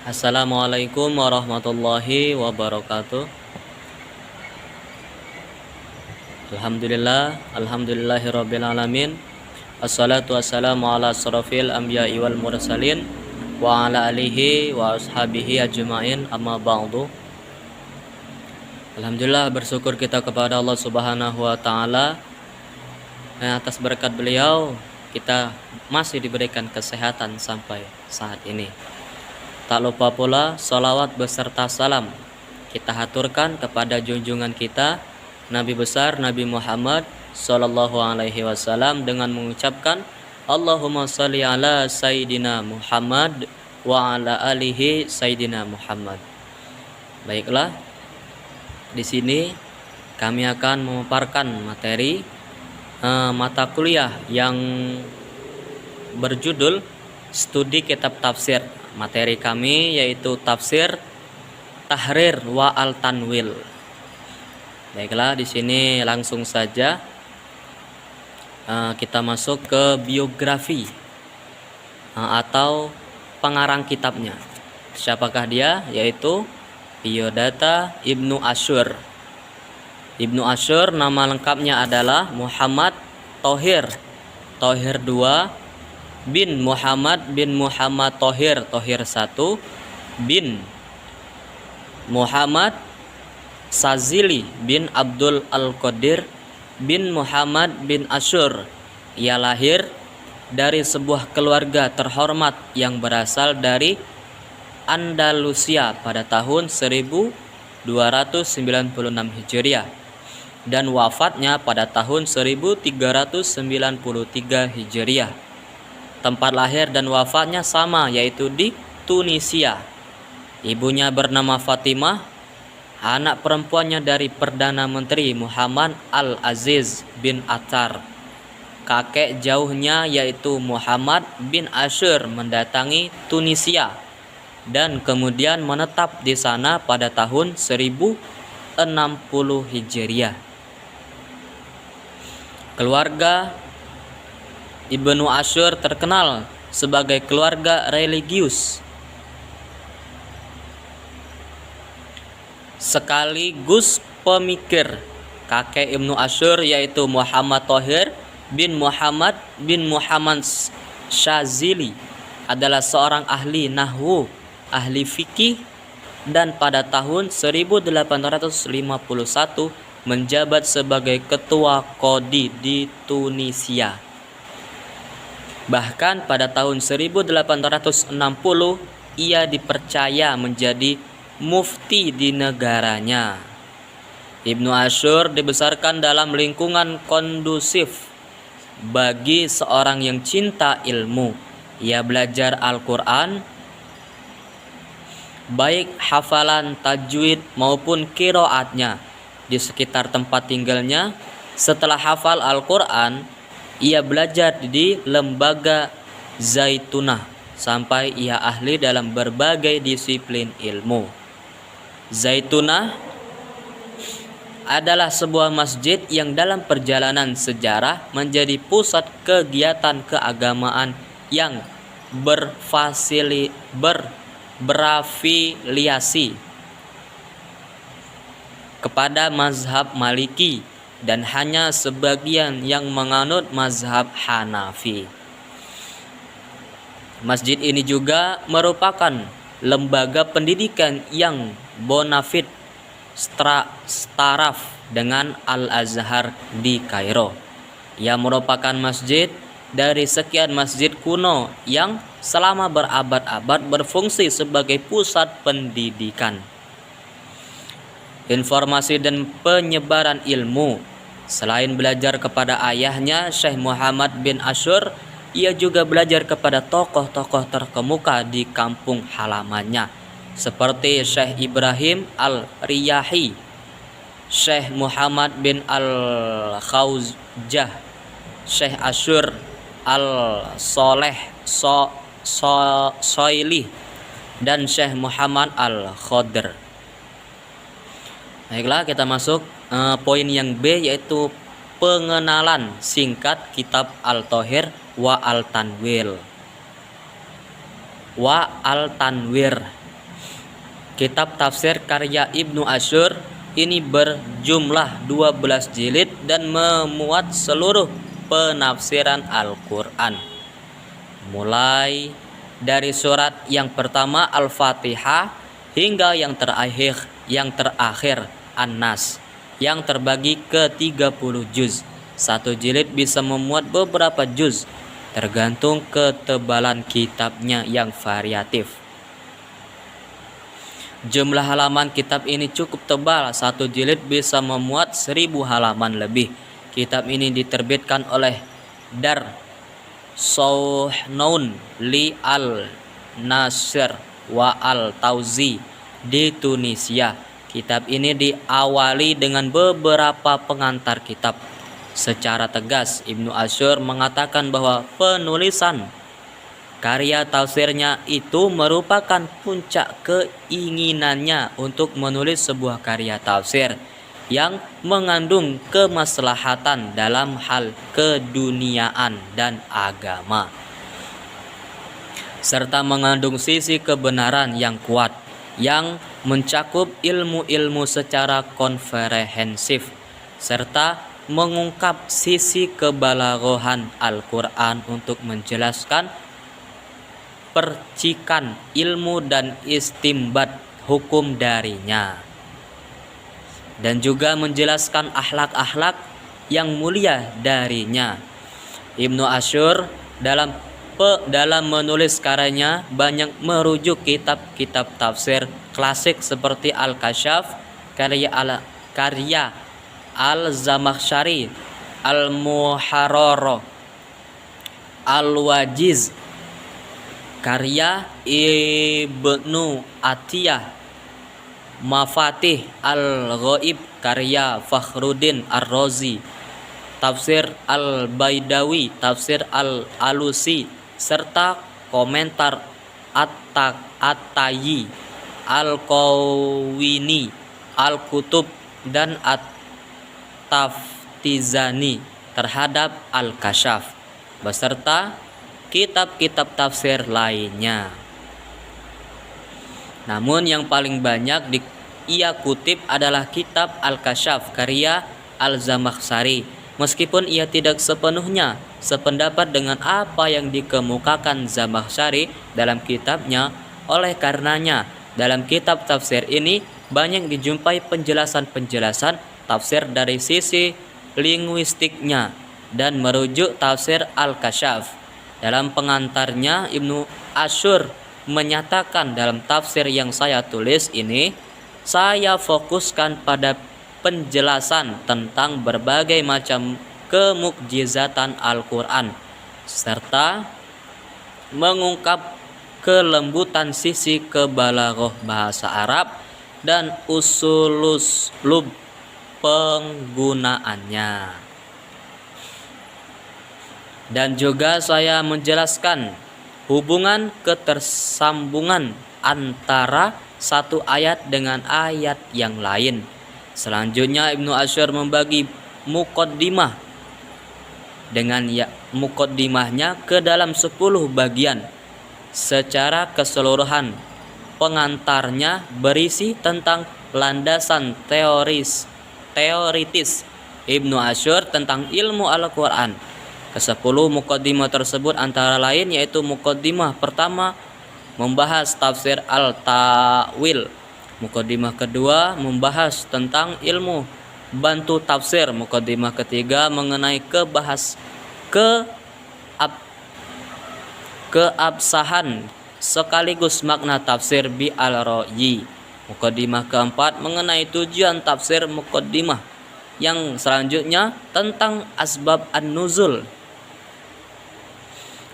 Assalamualaikum warahmatullahi wabarakatuh. Alhamdulillahirabbil alamin. Assalatu wassalamu ala asrofil anbiya'i wal mursalin wa ala alihi wa ashabihi ajma'in, amma ba'du. Alhamdulillah, bersyukur kita kepada Allah Subhanahu wa taala. Atas berkat beliau kita masih diberikan kesehatan sampai saat ini. Tak lupa pula salawat beserta salam kita haturkan kepada junjungan kita Nabi besar Nabi Muhammad sallallahu alaihi wasallam dengan mengucapkan Allahumma shalli ala Sayyidina Muhammad wa ala alihi Sayyidina Muhammad. Baiklah, di sini kami akan memaparkan materi mata kuliah yang berjudul Studi Kitab Tafsir. Materi kami yaitu Tafsir Tahrir wa Al-Tanwil. Baiklah, di sini langsung saja kita masuk ke biografi atau pengarang kitabnya. Siapakah dia? Yaitu Biodata Ibnu Asyur. Ibnu Asyur nama lengkapnya adalah Muhammad Thohir II bin Muhammad Thohir 1 bin Muhammad Sazili bin Abdul Al-Qadir bin Muhammad bin Asyur. Ia lahir dari sebuah keluarga terhormat yang berasal dari Andalusia pada tahun 1296 Hijriah dan wafatnya pada tahun 1393 Hijriah. Tempat lahir dan wafatnya sama, yaitu di Tunisia. Ibunya bernama Fatimah, anak perempuannya dari Perdana Menteri Muhammad Al-Aziz bin Attar. Kakek jauhnya yaitu Muhammad bin Asyur mendatangi Tunisia dan kemudian menetap di sana pada tahun 1060 Hijriah. Keluarga Ibnu Asyur terkenal sebagai keluarga religius sekaligus pemikir. Kakek Ibnu Asyur yaitu Muhammad Thohir bin Muhammad Syazili adalah seorang ahli nahwu, ahli fikih, dan pada tahun 1851 menjabat sebagai ketua Qadi di Tunisia. Bahkan pada tahun 1860 ia dipercaya menjadi mufti di negaranya. Ibnu Asyur dibesarkan dalam lingkungan kondusif bagi seorang yang cinta ilmu. Ia belajar Al-Quran, baik hafalan, tajwid maupun qiraatnya di sekitar tempat tinggalnya. Setelah hafal Al-Quran, ia belajar di lembaga Zaitunah sampai ia ahli dalam berbagai disiplin ilmu. Zaitunah adalah sebuah masjid yang dalam perjalanan sejarah menjadi pusat kegiatan keagamaan yang berafiliasi kepada mazhab Maliki dan hanya sebagian yang menganut mazhab Hanafi. Masjid ini juga merupakan lembaga pendidikan yang bonafit setaraf dengan Al-Azhar di Kairo. Ia merupakan masjid dari sekian masjid kuno yang selama berabad-abad berfungsi sebagai pusat pendidikan, informasi dan penyebaran ilmu. Selain belajar kepada ayahnya Syekh Muhammad bin Asyur, ia juga belajar kepada tokoh-tokoh terkemuka di kampung halamannya seperti Syekh Ibrahim Al-Riyahi, Syekh Muhammad bin Al-Khawjah, Syekh Asyur Al-Soleh Soilih, dan Syekh Muhammad Al-Khodr. Baiklah, kita masuk poin yang B, yaitu pengenalan singkat kitab Al-Thohir wa Al-Tanwil. Wa Al-Tanwir Kitab tafsir karya Ibnu Asyur ini berjumlah 12 jilid dan memuat seluruh penafsiran Al-Quran, mulai dari surat yang pertama Al-Fatihah hingga yang terakhir An-Nas, yang terbagi ke 30 juz. Satu jilid bisa memuat beberapa juz, tergantung ketebalan kitabnya yang variatif. Jumlah halaman kitab ini cukup tebal, satu jilid bisa memuat 1000 halaman lebih. Kitab ini diterbitkan oleh Dar Sohnoun li al-Nasr wa al-Tauzi di Tunisia. Kitab ini diawali dengan beberapa pengantar kitab. Secara tegas, Ibnu Asyur mengatakan bahwa penulisan karya tafsirnya itu merupakan puncak keinginannya untuk menulis sebuah karya tafsir yang mengandung kemaslahatan dalam hal keduniaan dan agama, serta mengandung sisi kebenaran yang kuat yang mencakup ilmu-ilmu secara komprehensif, serta mengungkap sisi kebalaghohan Al-Quran untuk menjelaskan percikan ilmu dan istimbat hukum darinya, dan juga menjelaskan akhlak-akhlak yang mulia darinya. Ibnu Asyur dalam menulis karyanya banyak merujuk kitab-kitab tafsir klasik seperti Al-Kasyaf karya Al-Zamakhsyari, Al-Muharrar, Al-Wajiz karya Ibnu Atiyah, Mafatih Al-Ghaib karya Fakhruddin Ar-Razi, Tafsir Al-Baidawi, Tafsir Al-Alusi, serta komentar At-Tayyi, Al-Qawwini, Al-Kutub, dan At-Taftizani terhadap Al-Kasyaf, beserta kitab-kitab tafsir lainnya. Namun yang paling banyak ia kutip adalah kitab Al-Kasyaf karya Al-Zamakhsyari, meskipun ia tidak sepenuhnya sependapat dengan apa yang dikemukakan Zamakhsyari dalam kitabnya. Oleh karenanya, dalam kitab tafsir ini banyak dijumpai penjelasan-penjelasan tafsir dari sisi linguistiknya dan merujuk tafsir Al-Kasyaf. Dalam pengantarnya, Ibnu Asyur menyatakan, dalam tafsir yang saya tulis ini, saya fokuskan pada penjelasan tentang berbagai macam kemukjizatan Al-Quran, serta mengungkap kelembutan sisi kebalaghah bahasa Arab dan usul-uslub penggunaannya. Dan juga saya menjelaskan hubungan ketersambungan antara satu ayat dengan ayat yang lain. Selanjutnya Ibnu Asyur membagi muqaddimah dengan muqaddimahnya ke dalam 10 bagian. Secara keseluruhan, pengantarnya berisi tentang landasan teoritis Ibnu Asyur tentang ilmu Al-Quran. Ke-10 muqaddimah tersebut antara lain yaitu muqaddimah pertama membahas tafsir Al-Ta'wil, muqaddimah kedua membahas tentang ilmu bantu tafsir, muqaddimah ketiga mengenai keabsahan sekaligus makna tafsir bi al-ra'yi, muqaddimah keempat mengenai tujuan tafsir, muqaddimah yang selanjutnya tentang asbab an-nuzul,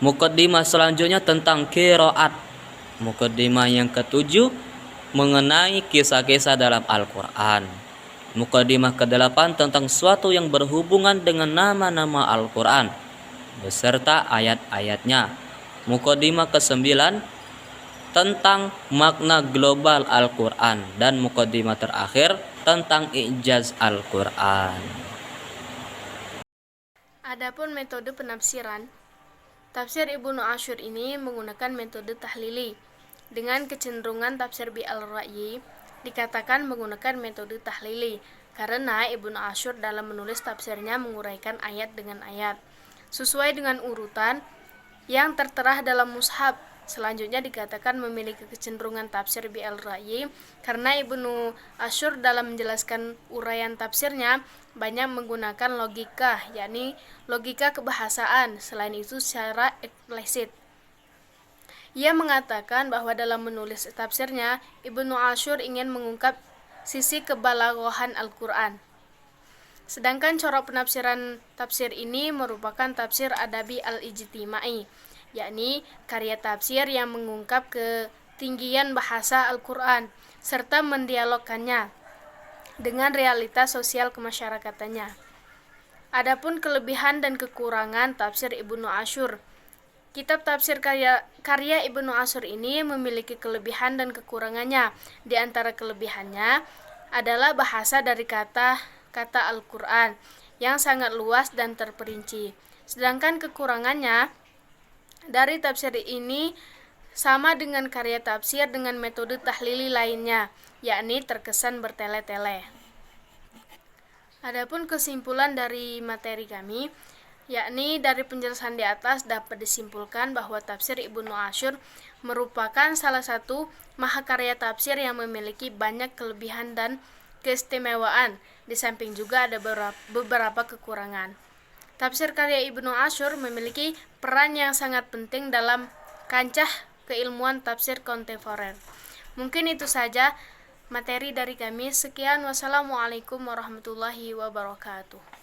muqaddimah selanjutnya tentang qiraat, muqaddimah yang ketujuh mengenai kisah-kisah dalam Al-Quran, muqaddimah ke-8 tentang suatu yang berhubungan dengan nama-nama Al-Quran beserta ayat-ayatnya, muqaddimah ke-9 tentang makna global Al-Quran, dan muqaddimah terakhir tentang i'jaz Al-Quran. Adapun metode penafsiran, tafsir Ibnu Asyur ini menggunakan metode tahlili. Dengan kecenderungan tafsir bil-ra'yi dikatakan menggunakan metode tahlili, karena Ibnu Asyur dalam menulis tafsirnya menguraikan ayat dengan ayat sesuai dengan urutan yang tertera dalam mushaf. Selanjutnya dikatakan memiliki kecenderungan tafsir bil-ra'yi karena Ibnu Asyur dalam menjelaskan uraian tafsirnya banyak menggunakan logika, yakni logika kebahasaan, selain itu secara eksplisit. Ia mengatakan bahwa dalam menulis tafsirnya, Ibnu Asyur ingin mengungkap sisi kebalaghahan Al-Quran. Sedangkan corak penafsiran tafsir ini merupakan tafsir adabi al-ijtimai, yakni karya tafsir yang mengungkap ketinggian bahasa Al-Quran serta mendialogkannya dengan realitas sosial kemasyarakatannya. Adapun kelebihan dan kekurangan tafsir Ibnu Asyur. Kitab tafsir karya Ibnu Asyur ini memiliki kelebihan dan kekurangannya. Di antara kelebihannya adalah bahasa dari kata Al-Quran yang sangat luas dan terperinci. Sedangkan kekurangannya dari tafsir ini sama dengan karya tafsir dengan metode tahlili lainnya, yakni terkesan bertele-tele. Adapun kesimpulan dari materi kami, yakni dari penjelasan di atas dapat disimpulkan bahwa tafsir Ibnu Asyur merupakan salah satu mahakarya tafsir yang memiliki banyak kelebihan dan keistimewaan, di samping juga ada beberapa kekurangan. Tafsir karya Ibnu Asyur memiliki peran yang sangat penting dalam kancah keilmuan tafsir kontemporer. Mungkin itu saja materi dari kami. Sekian, wassalamualaikum warahmatullahi wabarakatuh.